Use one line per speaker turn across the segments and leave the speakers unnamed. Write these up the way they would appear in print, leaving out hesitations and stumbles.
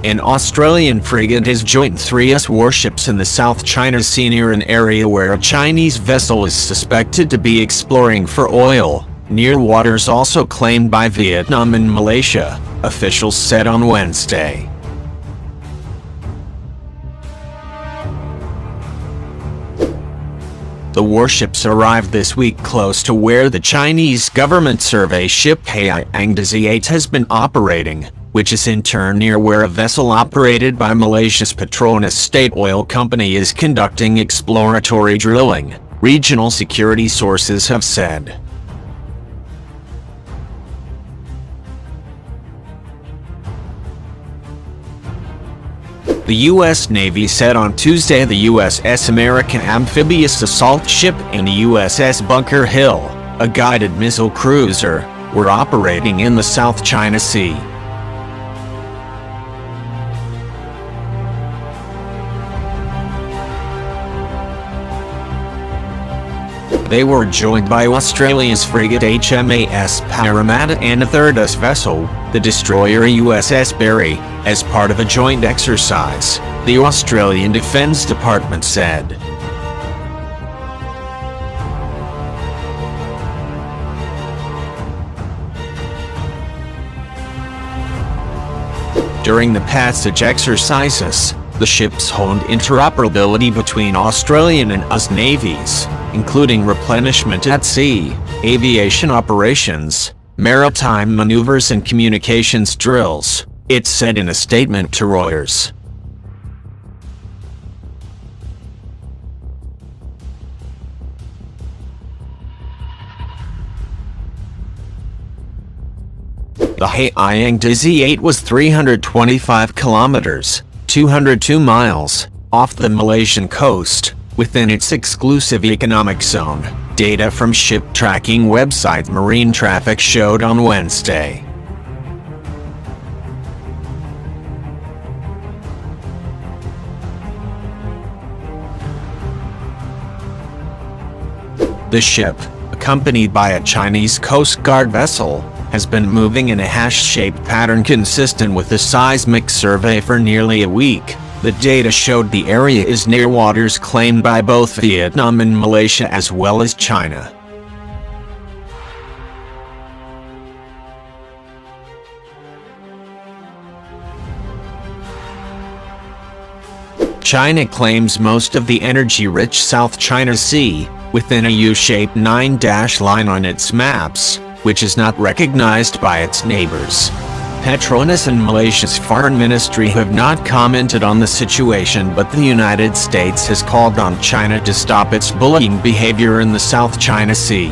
An Australian frigate has joined 3 US warships in the South China Sea near an area where a Chinese vessel is suspected to be exploring for oil, near waters also claimed by Vietnam and Malaysia, officials said on Wednesday. The warships arrived this week close to where the Chinese government survey ship Haiyang 8 has been operating, which is in turn near where a vessel operated by Malaysia's Petronas State Oil Company is conducting exploratory drilling, regional security sources have said. The U.S. Navy said on Tuesday the USS American amphibious assault ship and the USS Bunker Hill, a guided missile cruiser, were operating in the South China Sea. They were joined by Australia's frigate HMAS Parramatta and a third US vessel, the destroyer USS Barry, as part of a joint exercise, the Australian Defence Department said. During the passage exercises, the ships honed interoperability between Australian and US navies, including replenishment at sea, aviation operations, maritime maneuvers and communications drills, it said in a statement to Reuters. The Haiyang 8 was 325 kilometers, 202 miles, off the Malaysian coast, within its exclusive economic zone, data from ship tracking website Marine Traffic showed on Wednesday. The ship, accompanied by a Chinese Coast Guard vessel, has been moving in a hash-shaped pattern consistent with the seismic survey for nearly a week. The data showed the area is near waters claimed by both Vietnam and Malaysia as well as China. China claims most of the energy-rich South China Sea, within a U-shaped 9-dash line on its maps, which is not recognized by its neighbors. Petronas and Malaysia's foreign ministry have not commented on the situation, but the United States has called on China to stop its bullying behavior in the South China Sea.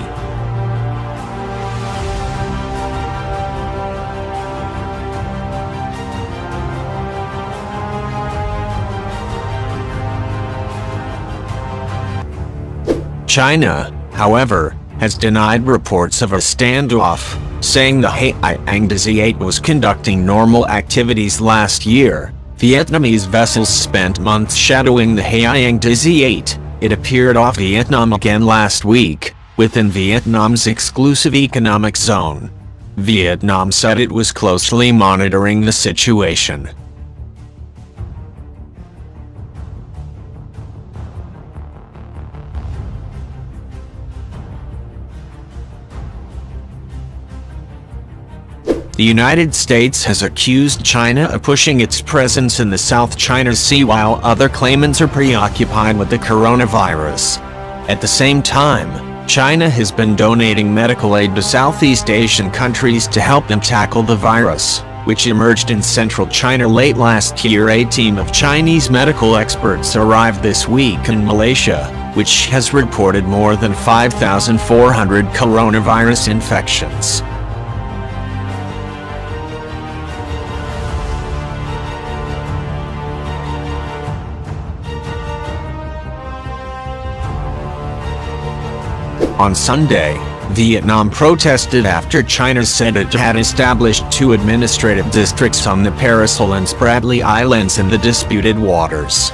China, however, has denied reports of a standoff, saying the Haiyang 8 was conducting normal activities last year. Vietnamese vessels spent months shadowing the Haiyang 8. It appeared off Vietnam again last week, within Vietnam's exclusive economic zone. Vietnam said it was closely monitoring the situation. The United States has accused China of pushing its presence in the South China Sea while other claimants are preoccupied with the coronavirus. At the same time, China has been donating medical aid to Southeast Asian countries to help them tackle the virus, which emerged in central China late last year. A team of Chinese medical experts arrived this week in Malaysia, which has reported more than 5,400 coronavirus infections. On Sunday, Vietnam protested after China said it had established 2 administrative districts on the Paracel and Spratly Islands in the disputed waters.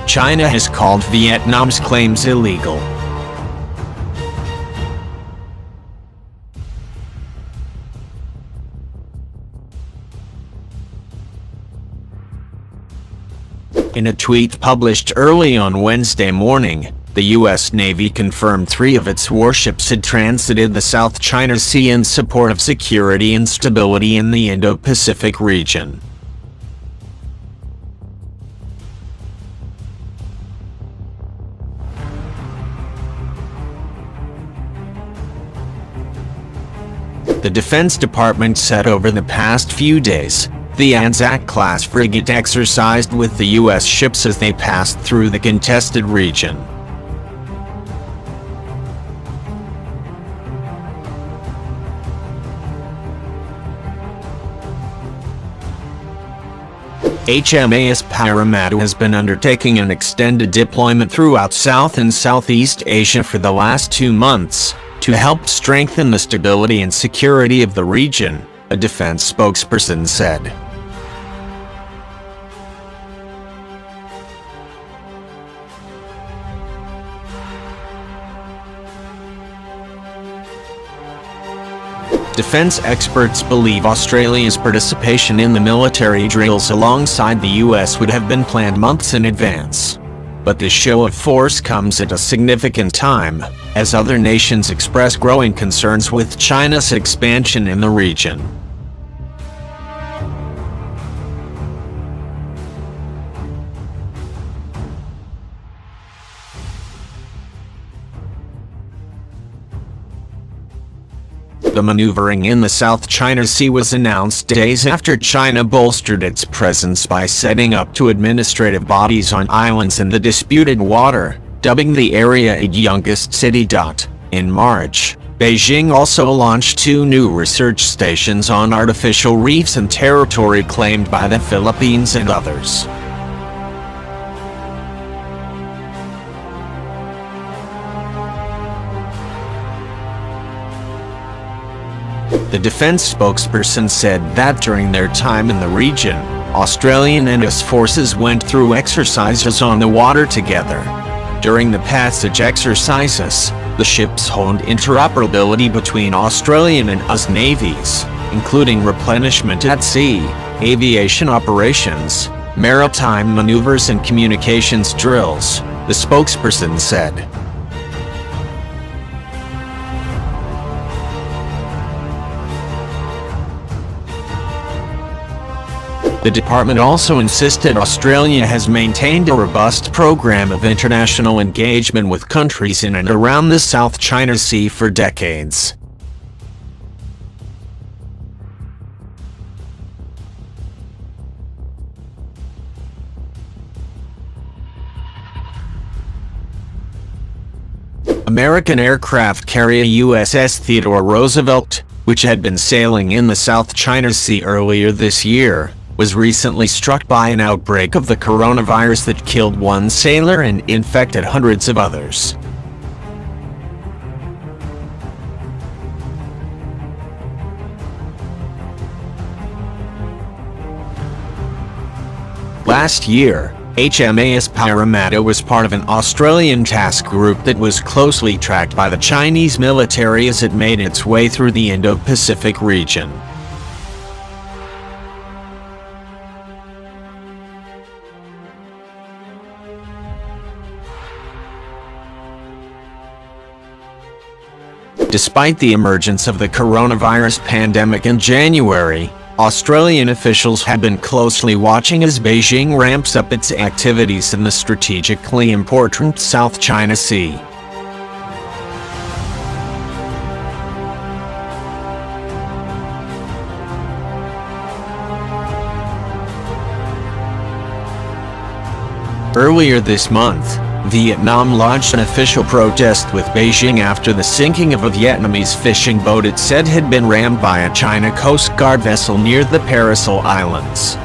China has called Vietnam's claims illegal. In a tweet published early on Wednesday morning, the U.S. Navy confirmed 3 of its warships had transited the South China Sea in support of security and stability in the Indo-Pacific region. The Defense Department said over the past few days, the Anzac-class frigate exercised with the U.S. ships as they passed through the contested region. HMAS Parramatta has been undertaking an extended deployment throughout South and Southeast Asia for the last 2 months, to help strengthen the stability and security of the region, a defense spokesperson said. Defense experts believe Australia's participation in the military drills alongside the US would have been planned months in advance. But this show of force comes at a significant time, as other nations express growing concerns with China's expansion in the region. The maneuvering in the South China Sea was announced days after China bolstered its presence by setting up 2 administrative bodies on islands in the disputed water, dubbing the area its youngest city. In March, Beijing also launched 2 new research stations on artificial reefs and territory claimed by the Philippines and others. The defense spokesperson said that during their time in the region, Australian and US forces went through exercises on the water together. During the passage exercises, the ships honed interoperability between Australian and US navies, including replenishment at sea, aviation operations, maritime maneuvers and communications drills, the spokesperson said. The department also insisted Australia has maintained a robust program of international engagement with countries in and around the South China Sea for decades. American aircraft carrier USS Theodore Roosevelt, which had been sailing in the South China Sea earlier this year, was recently struck by an outbreak of the coronavirus that killed 1 sailor and infected hundreds of others. Last year, HMAS Parramatta was part of an Australian task group that was closely tracked by the Chinese military as it made its way through the Indo-Pacific region. Despite the emergence of the coronavirus pandemic in January, Australian officials have been closely watching as Beijing ramps up its activities in the strategically important South China Sea. Earlier this month, Vietnam launched an official protest with Beijing after the sinking of a Vietnamese fishing boat it said had been rammed by a China Coast Guard vessel near the Paracel Islands.